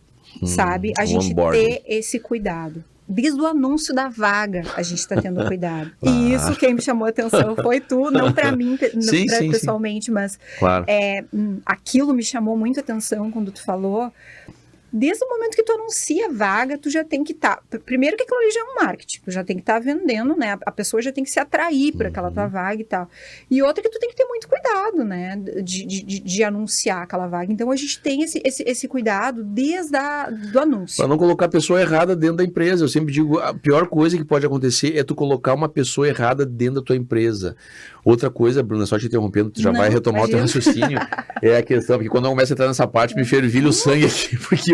sabe? A gente ter esse cuidado. Desde o anúncio da vaga, a gente está tendo cuidado. E isso, quem me chamou a atenção foi tu, não para mim pessoalmente, sim. Mas claro. Aquilo me chamou muito a atenção quando tu falou. Desde o momento que tu anuncia a vaga, tu já tem que estar... Primeiro que aquilo ali já é um marketing, tu já tem que estar vendendo, né? A pessoa já tem que se atrair por aquela tua vaga e tal. E outra que tu tem que ter muito cuidado, né? De anunciar aquela vaga. Então, a gente tem esse cuidado desde do anúncio. Para não colocar a pessoa errada dentro da empresa. Eu sempre digo, a pior coisa que pode acontecer é tu colocar uma pessoa errada dentro da tua empresa. Outra coisa, Bruna, só te interrompendo, tu já vai retomar o teu raciocínio, é a questão, porque quando eu começo a entrar nessa parte, me fervilha o sangue aqui, porque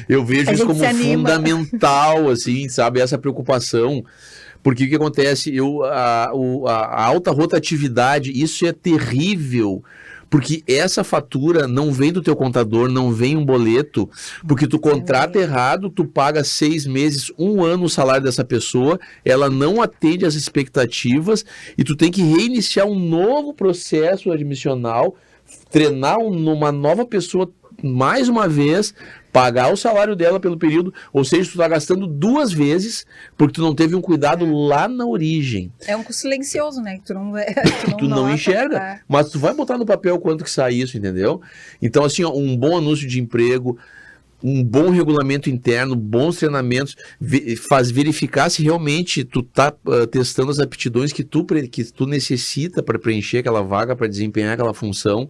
eu vejo isso como fundamental, assim, sabe, essa preocupação, porque o que acontece, a alta rotatividade, isso é terrível, porque essa fatura não vem do teu contador, não vem um boleto, porque tu contrata errado, tu paga 6 meses, 1 ano o salário dessa pessoa, ela não atende às expectativas e tu tem que reiniciar um novo processo admissional, treinar uma nova pessoa mais uma vez, pagar o salário dela pelo período, ou seja, tu está gastando 2 vezes, porque tu não teve um cuidado lá na origem. É um custo silencioso, né? Que tu não enxerga, mas tu vai botar no papel quanto que sai isso, entendeu? Então, assim, ó, um bom anúncio de emprego, um bom regulamento interno, bons treinamentos, verificar se realmente tu tá testando as aptidões que tu necessita para preencher aquela vaga, para desempenhar aquela função.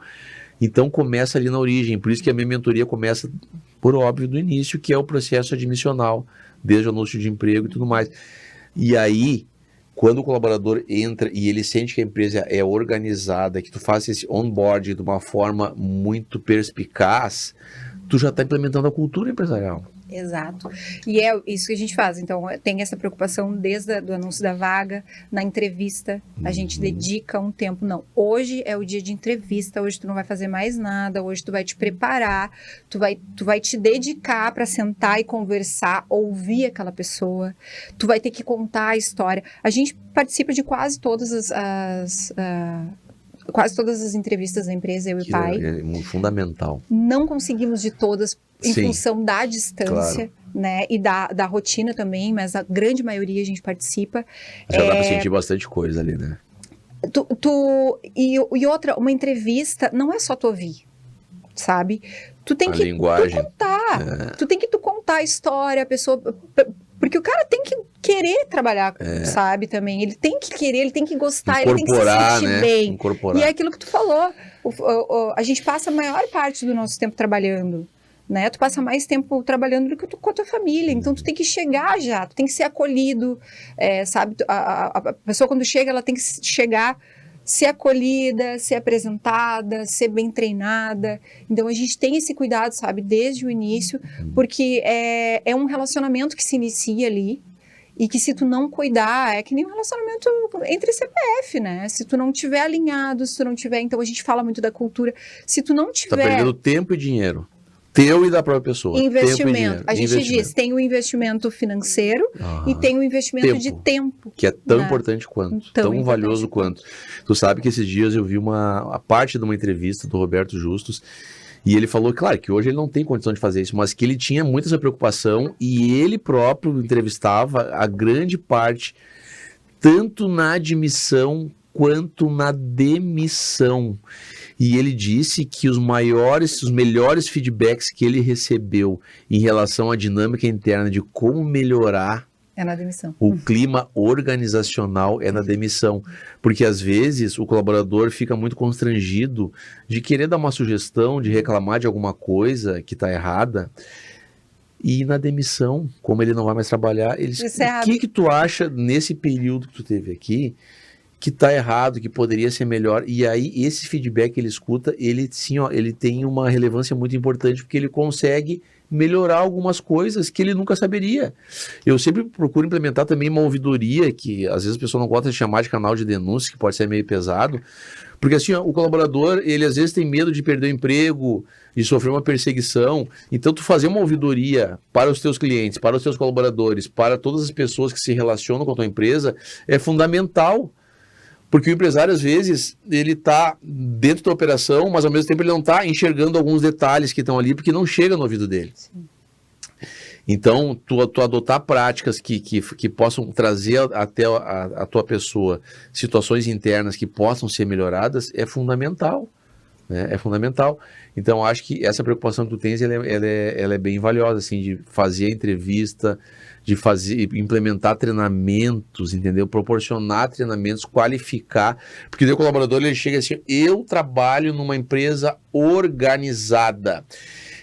Então começa ali na origem, por isso que a minha mentoria começa, por óbvio, do início, que é o processo admissional, desde o anúncio de emprego e tudo mais. E aí, quando o colaborador entra e ele sente que a empresa é organizada, que tu faz esse onboarding de uma forma muito perspicaz, tu já está implementando a cultura empresarial. Exato. E é isso que a gente faz. Então, tem essa preocupação desde o anúncio da vaga, na entrevista, a gente dedica um tempo. Não, hoje é o dia de entrevista, hoje tu não vai fazer mais nada, hoje tu vai te preparar, tu vai te dedicar para sentar e conversar, ouvir aquela pessoa, tu vai ter que contar a história. A gente participa de quase todas as entrevistas da empresa, eu e o pai. É fundamental. Não conseguimos de todas em Sim, função da distância, né? E da rotina também, mas a grande maioria a gente participa. Já dá pra sentir bastante coisa ali, né? E outra, uma entrevista não é só tu ouvir, sabe? Tu tem A que linguagem. contar. Tu tem que contar a história, a pessoa... Porque o cara tem que querer trabalhar, sabe, também. Ele tem que querer, ele tem que gostar, ele tem que se sentir né? bem. Incorporar. E é aquilo que tu falou. A gente passa a maior parte do nosso tempo trabalhando, né? Tu passa mais tempo trabalhando do que com a tua família. Então, tu tem que chegar já, tu tem que ser acolhido, sabe? A pessoa, quando chega, ela tem que chegar... ser acolhida, ser apresentada, ser bem treinada. Então, a gente tem esse cuidado, sabe, desde o início, porque é um relacionamento que se inicia ali, e que se tu não cuidar, é que nem um relacionamento entre CPF, né? Se tu não tiver alinhado, se tu não tiver... Então, a gente fala muito da cultura. Se tu não tiver... Tá perdendo tempo e dinheiro. Teu e da própria pessoa. Investimento. A gente diz, tem o investimento financeiro e tem o investimento de tempo. Que é tão importante quanto, tão valioso quanto. Tu sabe que esses dias eu vi a parte de uma entrevista do Roberto Justus, e ele falou, claro, que hoje ele não tem condição de fazer isso, mas que ele tinha muita essa preocupação e ele próprio entrevistava a grande parte, tanto na admissão quanto na demissão. E ele disse que os melhores feedbacks que ele recebeu em relação à dinâmica interna de como melhorar é na demissão. O clima organizacional é na demissão. Porque às vezes o colaborador fica muito constrangido de querer dar uma sugestão, de reclamar de alguma coisa que está errada. E na demissão, como ele não vai mais trabalhar, o que tu acha nesse período que tu teve aqui que tá errado, que poderia ser melhor? E aí esse feedback que ele escuta, ele tem uma relevância muito importante, porque ele consegue melhorar algumas coisas que ele nunca saberia. Eu sempre procuro implementar também uma ouvidoria, que às vezes a pessoa não gosta de chamar de canal de denúncia, que pode ser meio pesado, porque assim, o colaborador, ele às vezes tem medo de perder o emprego, de sofrer uma perseguição. Então tu fazer uma ouvidoria para os teus clientes, para os teus colaboradores, para todas as pessoas que se relacionam com a tua empresa, é fundamental. Porque o empresário, às vezes, ele está dentro da operação, mas ao mesmo tempo ele não está enxergando alguns detalhes que estão ali, porque não chega no ouvido dele. Sim. Então, tu adotar práticas que possam trazer até a tua pessoa situações internas que possam ser melhoradas é fundamental. Né? É fundamental. Então, acho que essa preocupação que tu tens, ela é bem valiosa, assim, de fazer a entrevista, de implementar treinamentos, entendeu? Proporcionar treinamentos, qualificar, porque o colaborador ele chega assim, eu trabalho numa empresa organizada.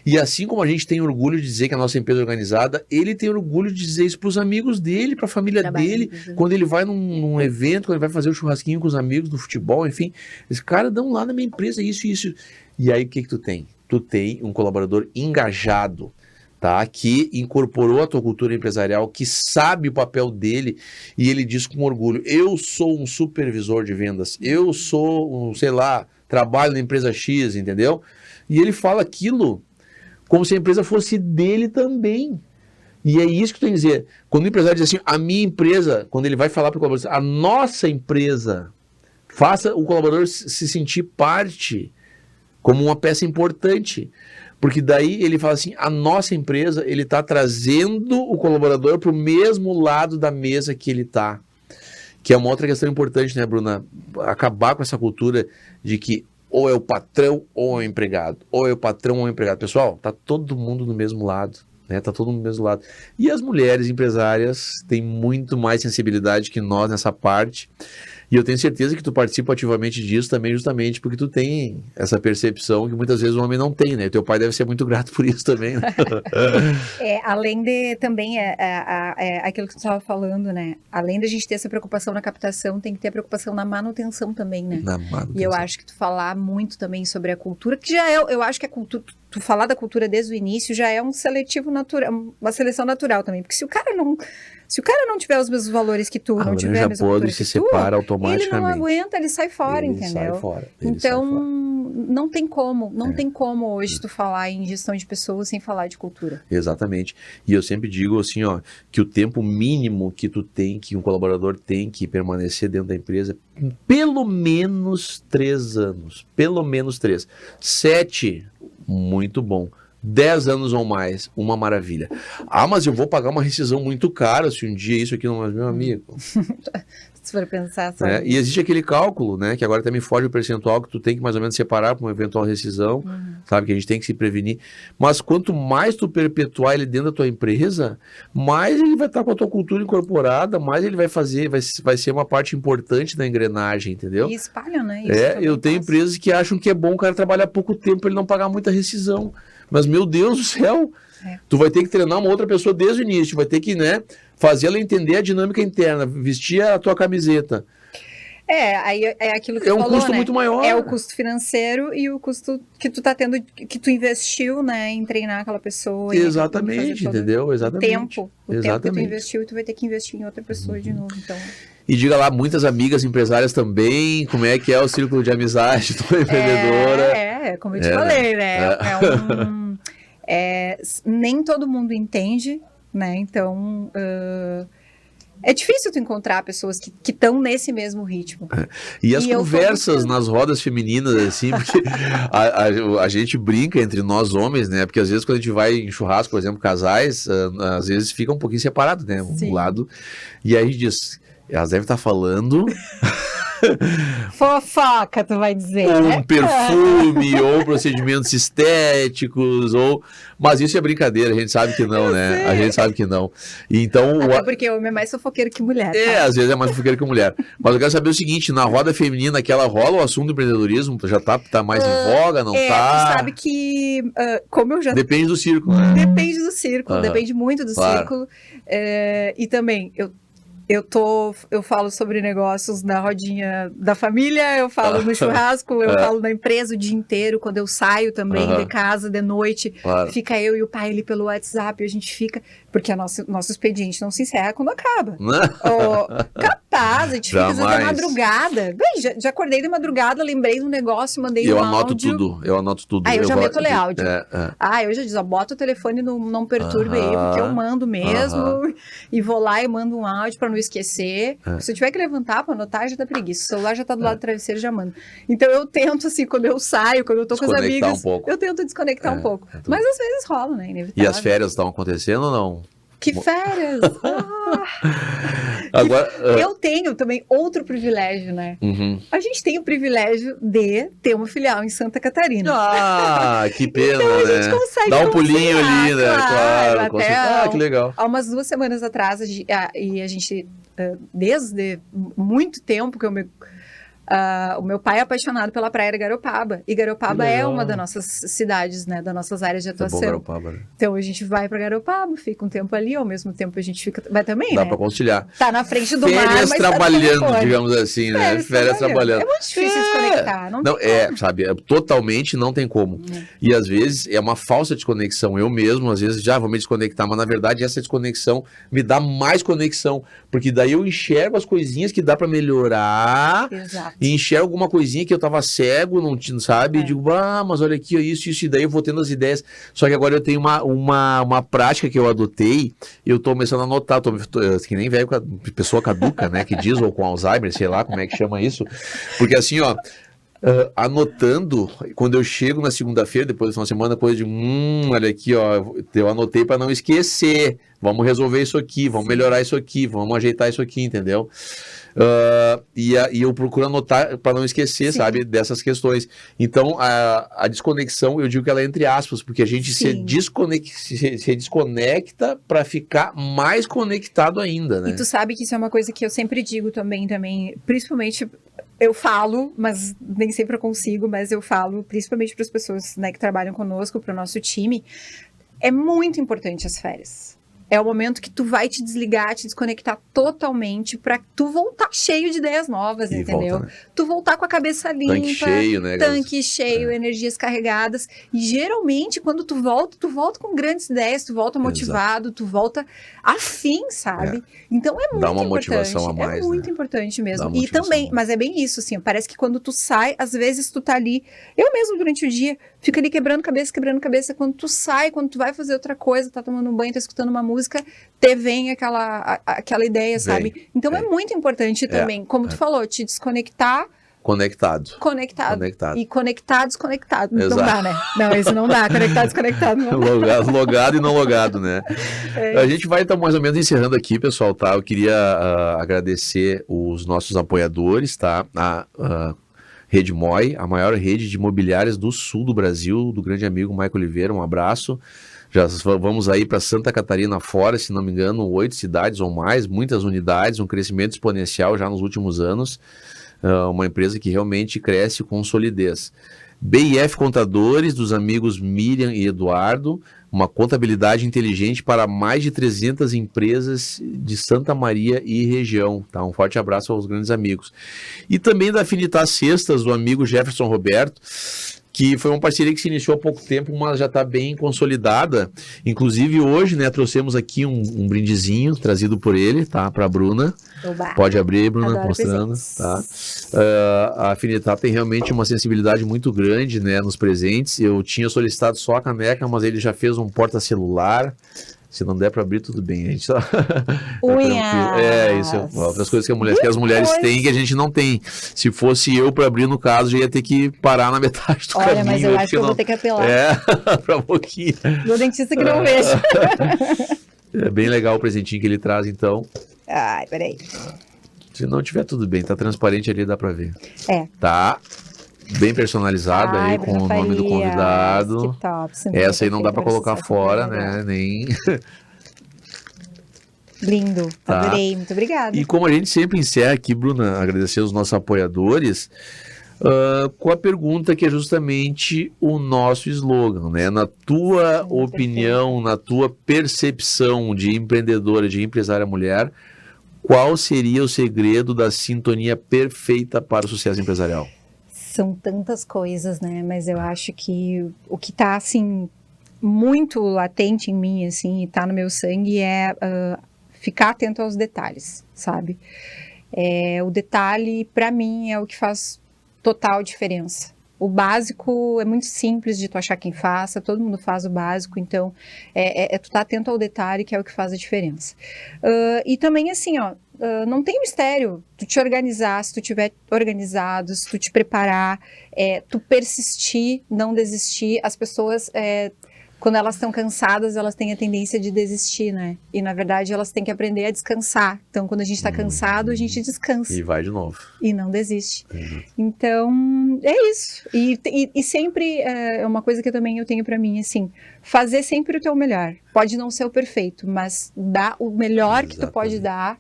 E assim como a gente tem orgulho de dizer que a nossa empresa é organizada, ele tem orgulho de dizer isso para os amigos dele, para a família dele, quando ele vai num evento, quando ele vai fazer o churrasquinho com os amigos do futebol, enfim, esse cara dão lá na minha empresa isso. E aí o que tu tem? Tu tem um colaborador engajado, tá? Que incorporou a tua cultura empresarial, que sabe o papel dele, e ele diz com orgulho, eu sou um supervisor de vendas, eu sou trabalho na empresa X, entendeu? E ele fala aquilo como se a empresa fosse dele também. E é isso que tu tem que dizer. Quando o empresário diz assim, a minha empresa, quando ele vai falar para o colaborador, a nossa empresa, faça o colaborador se sentir parte, como uma peça importante. Porque daí ele fala assim, a nossa empresa, ele está trazendo o colaborador para o mesmo lado da mesa que ele está. Que é uma outra questão importante, né, Bruna? Acabar com essa cultura de que ou é o patrão ou é o empregado. Ou é o patrão ou é o empregado. Pessoal, tá todo mundo no mesmo lado. Né? Tá todo mundo no mesmo lado. E as mulheres empresárias têm muito mais sensibilidade que nós nessa parte. E eu tenho certeza que tu participa ativamente disso também, justamente porque tu tem essa percepção que muitas vezes o homem não tem, né? Teu pai deve ser muito grato por isso também, né? Além de também aquilo que tu estava falando, né? Além da gente ter essa preocupação na captação, tem que ter a preocupação na manutenção também, né? Na manutenção. E eu acho que tu falar muito também sobre a cultura, que já eu acho que a cultura, tu falar da cultura desde o início já é um seletivo natural, uma seleção natural também, porque se o cara não tiver os mesmos valores que tu, não tiver a mesma cultura se que tu, separa ele automaticamente. não aguenta, ele sai fora, entendeu? Então, não tem como hoje tu falar em gestão de pessoas sem falar de cultura. Exatamente. E eu sempre digo assim, ó, que o tempo mínimo que tu tem, que um colaborador tem que permanecer dentro da empresa, pelo menos 3 anos. Pelo menos 3. 7, muito bom. 10 anos ou mais, uma maravilha. Ah, mas eu vou pagar uma rescisão muito cara se um dia isso aqui não é meu amigo. Se for pensar só E existe aquele cálculo, né, que agora até me foge o percentual que tu tem que mais ou menos separar para uma eventual rescisão, sabe, que a gente tem que se prevenir. Mas quanto mais tu perpetuar ele dentro da tua empresa, mais ele vai estar com a tua cultura incorporada, mais ele vai fazer, vai ser uma parte importante da engrenagem, entendeu? E espalha, né? Isso Eu tenho passa. empresas que acham que é bom o cara trabalhar pouco tempo para ele não pagar muita rescisão. Mas, meu Deus do céu, tu vai ter que treinar uma outra pessoa desde o início, vai ter que, né, fazer ela entender a dinâmica interna, vestir a tua camiseta. Aí é aquilo que tu falou, falou, custo muito maior. É o custo financeiro e o custo que tu tá tendo, que tu investiu, né, em treinar aquela pessoa. Exatamente, entendeu? Exatamente. O tempo que tu investiu e tu vai ter que investir em outra pessoa de novo, então... E diga lá, muitas amigas empresárias também, como é que é o círculo de amizade da empreendedora? Como eu te falei, né? Nem todo mundo entende, né? Então, é difícil tu encontrar pessoas que estão nesse mesmo ritmo. E as conversas nas rodas femininas, assim, porque a gente brinca entre nós homens, né? Porque às vezes quando a gente vai em churrasco, por exemplo, casais, às vezes fica um pouquinho separado, né? Um lado. E aí a gente diz... Elas devem estar falando... Fofoca, tu vai dizer, ou né? um perfume, ou procedimentos estéticos, mas isso é brincadeira, a gente sabe que não, né? A gente sabe que não. Então, até porque homem é mais fofoqueiro que mulher. Às vezes é mais fofoqueiro que mulher. Mas eu quero saber o seguinte, na roda feminina, aquela rola o assunto do empreendedorismo, já tá mais em voga, não tá? Tu sabe que, como eu já... Depende do círculo, né? Depende do círculo, depende muito do círculo. E também, eu falo sobre negócios na rodinha da família, eu falo no churrasco, eu falo na empresa o dia inteiro, quando eu saio também de casa, de noite, fica eu e o pai ali pelo WhatsApp, a gente fica, porque nosso expediente não se encerra quando acaba. Capaz, a gente fica às vezes da madrugada. Bem, já acordei de madrugada, lembrei de um negócio, mandei um áudio. Eu anoto tudo. Eu já meto o áudio. Eu já digo, bota o telefone, não perturbe aí, porque eu mando mesmo, e vou lá e mando um áudio para não esquecer. Se eu tiver que levantar para anotar, já dá preguiça. O celular já tá do lado do travesseiro, já mando. Então eu tento, assim, quando eu saio, quando eu tô com as amigas, eu tento desconectar um pouco. Mas às vezes rola, né? Inevitável. E as férias estão acontecendo ou não? Que férias! Agora, eu tenho também outro privilégio, né? A gente tem o privilégio de ter uma filial em Santa Catarina. Que pena, então, né? A gente consegue dá um pulinho ali, né? Claro. Que legal. Há umas 2 semanas atrás, e a gente, desde muito tempo que o meu pai é apaixonado pela praia de Garopaba. E Garopaba é uma das nossas cidades, né? Das nossas áreas de atuação. É bom Garopaba, né? Então a gente vai para Garopaba, fica um tempo ali, ao mesmo tempo a gente vai também, Dá né? para conciliar. Tá na frente do mar, mas trabalhando, digamos assim, né? Férias trabalhando. É muito difícil desconectar. Sabe? Totalmente não tem como. E às vezes é uma falsa desconexão. Eu mesmo, às vezes, já vou me desconectar, mas na verdade essa desconexão me dá mais conexão. Porque daí eu enxergo as coisinhas que dá para melhorar. Exato. E enxergo alguma coisinha que eu tava cego, não sabe? E digo, mas olha aqui, isso, e daí eu vou tendo as ideias. Só que agora eu tenho uma prática que eu adotei, eu tô começando a anotar, que nem velho, pessoa caduca, né, que diz, ou com Alzheimer, sei lá como é que chama isso. Porque assim, anotando, quando eu chego na segunda-feira, depois de uma semana, coisa de, olha aqui, eu anotei para não esquecer, vamos resolver isso aqui, vamos melhorar isso aqui, vamos ajeitar isso aqui, entendeu? E eu procuro anotar para não esquecer, sabe, dessas questões. Então, a desconexão, eu digo que ela é entre aspas, porque a gente se desconecta para ficar mais conectado ainda, né? E tu sabe que isso é uma coisa que eu sempre digo também, principalmente, eu falo, mas nem sempre eu consigo, mas eu falo, principalmente para as pessoas, né, que trabalham conosco, para o nosso time, é muito importante as férias. É o momento que tu vai te desligar, te desconectar totalmente pra tu voltar cheio de ideias novas, E entendeu? volta, né? Tu voltar com a cabeça limpa, Tanque cheio, né? tanque cheio, energias carregadas. E geralmente, quando tu volta com grandes ideias, tu volta motivado, tu volta afim, sabe? Então é muito Dá uma importante. motivação a mais, é muito né? importante Dá mesmo. uma E motivação também, a mais. mas é bem isso, assim, parece que quando tu sai, às vezes tu tá ali, eu mesmo durante o dia, fico ali quebrando cabeça, quando tu sai, quando tu vai fazer outra coisa, tá tomando um banho, tá escutando uma música, vem aquela ideia, sabe? Então é muito importante também, como tu falou, te desconectar, conectado. E conectar, desconectado. Não Exato. dá, né? Não, isso não dá. Conectar, desconectado não dá. Logado e não logado, né? A gente vai então mais ou menos encerrando aqui, pessoal, tá? Eu queria agradecer os nossos apoiadores, tá? A Rede Moi, a maior rede de imobiliárias do sul do Brasil, do grande amigo Maico Oliveira, um abraço. Já vamos aí para Santa Catarina fora, se não me engano, 8 cidades ou mais, muitas unidades, um crescimento exponencial já nos últimos anos. Uma empresa que realmente cresce com solidez. BIF Contadores, dos amigos Miriam e Eduardo, uma contabilidade inteligente para mais de 300 empresas de Santa Maria e região. Tá? Um forte abraço aos grandes amigos. E também da Afinitar Cestas, do amigo Jefferson Roberto, que foi uma parceria que se iniciou há pouco tempo, mas já está bem consolidada. Inclusive hoje, né, trouxemos aqui um brindezinho trazido por ele, tá, para a Bruna. Oba. Pode abrir, Bruna, Adoro mostrando, presentes. tá? A Afinitar tem realmente uma sensibilidade muito grande, né, nos presentes. Eu tinha solicitado só a caneca, mas ele já fez um porta-celular. Se não der para abrir, tudo bem. A gente só... Unhas. Isso. Outras coisas que as mulheres têm que a gente não tem. Se fosse eu para abrir, no caso, já ia ter que parar na metade do caminho. Olha, mas eu acho que eu vou ter que apelar. Para um pouquinho. Do dentista que não vejo. É bem legal o presentinho que ele traz, então. Ai, peraí. Se não tiver, tudo bem. Tá transparente ali, dá para ver. Tá. Bem personalizado aí, com o nome do convidado. Que top. Essa aí não dá para colocar fora, né? Nem... Lindo. Tá. Adorei. Muito obrigada. E como a gente sempre encerra aqui, Bruna, agradecer aos nossos apoiadores, com a pergunta que é justamente o nosso slogan, né? Na tua opinião, na tua percepção de empreendedora, de empresária mulher, qual seria o segredo da sintonia perfeita para o sucesso empresarial? São tantas coisas, né? Mas eu acho que o que tá, assim, muito latente em mim, assim, e tá no meu sangue é ficar atento aos detalhes, sabe? O detalhe, para mim, é o que faz total diferença. O básico é muito simples de tu achar quem faça, todo mundo faz o básico, então tu tá atento ao detalhe que é o que faz a diferença. E também assim, ó, não tem mistério, tu te organizar, se tu tiver organizado, se tu te preparar, tu persistir, não desistir. As pessoas, quando elas estão cansadas, elas têm a tendência de desistir, né? E na verdade elas têm que aprender a descansar. Então quando a gente tá cansado, a gente descansa. E vai de novo. E não desiste. Então, é isso. E sempre, é uma coisa que eu tenho pra mim, assim, fazer sempre o teu melhor. Pode não ser o perfeito, mas dá o melhor que tu pode dar,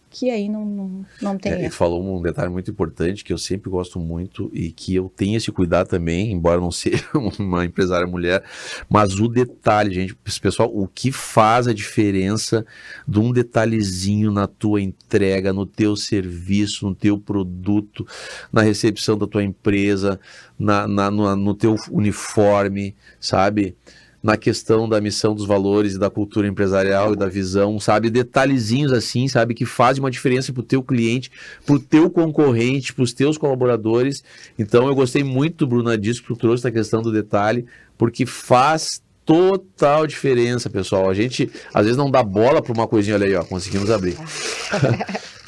que aí não tem E erro. falou um detalhe muito importante que eu sempre gosto muito e que eu tenho esse cuidado também, embora não seja uma empresária mulher, mas o detalhe, gente, pessoal, o que faz a diferença de um detalhezinho na tua entrega, no teu serviço, no teu produto, na recepção da tua empresa, no teu uniforme, sabe? Na questão da missão, dos valores e da cultura empresarial e da visão, sabe? Detalhezinhos assim, sabe? Que fazem uma diferença pro teu cliente, pro teu concorrente, pros teus colaboradores. Então, eu gostei muito, Bruna, disso que tu trouxe, da questão do detalhe, porque faz total diferença, pessoal. A gente, às vezes, não dá bola pra uma coisinha, olha aí, ó, conseguimos abrir.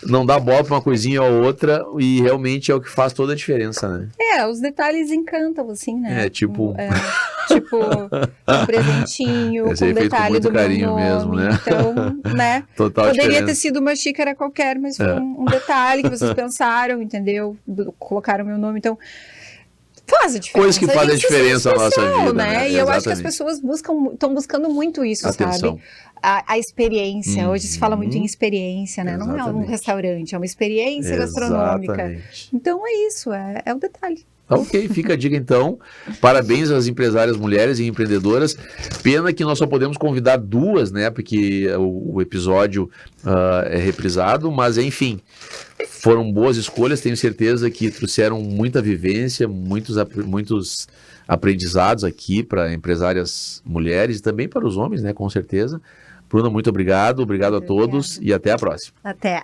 Não dá bola pra uma coisinha ou outra e realmente é o que faz toda a diferença, né? Os detalhes encantam, assim, né? Tipo um presentinho, esse com detalhe do meu carinho nome. mesmo, né? Então, né? Total Poderia diferença. ter sido uma xícara qualquer, mas foi um detalhe que vocês pensaram, entendeu? Colocaram meu nome, então faz a diferença. Coisas que fazem a diferença na nossa vida, né? E eu acho que as pessoas estão buscando muito isso, Atenção. sabe? A experiência. Hoje se fala muito em experiência, né? Não é um Exatamente. restaurante, é uma experiência gastronômica. Exatamente. Então é isso, é o detalhe. Tá ok, fica a dica então. Parabéns às empresárias mulheres e empreendedoras. Pena que nós só podemos convidar 2, né? Porque o episódio é reprisado, mas enfim, foram boas escolhas. Tenho certeza que trouxeram muita vivência, muitos aprendizados aqui para empresárias mulheres e também para os homens, né? Com certeza. Bruna, muito obrigado. Obrigado a todos e até a próxima. Até.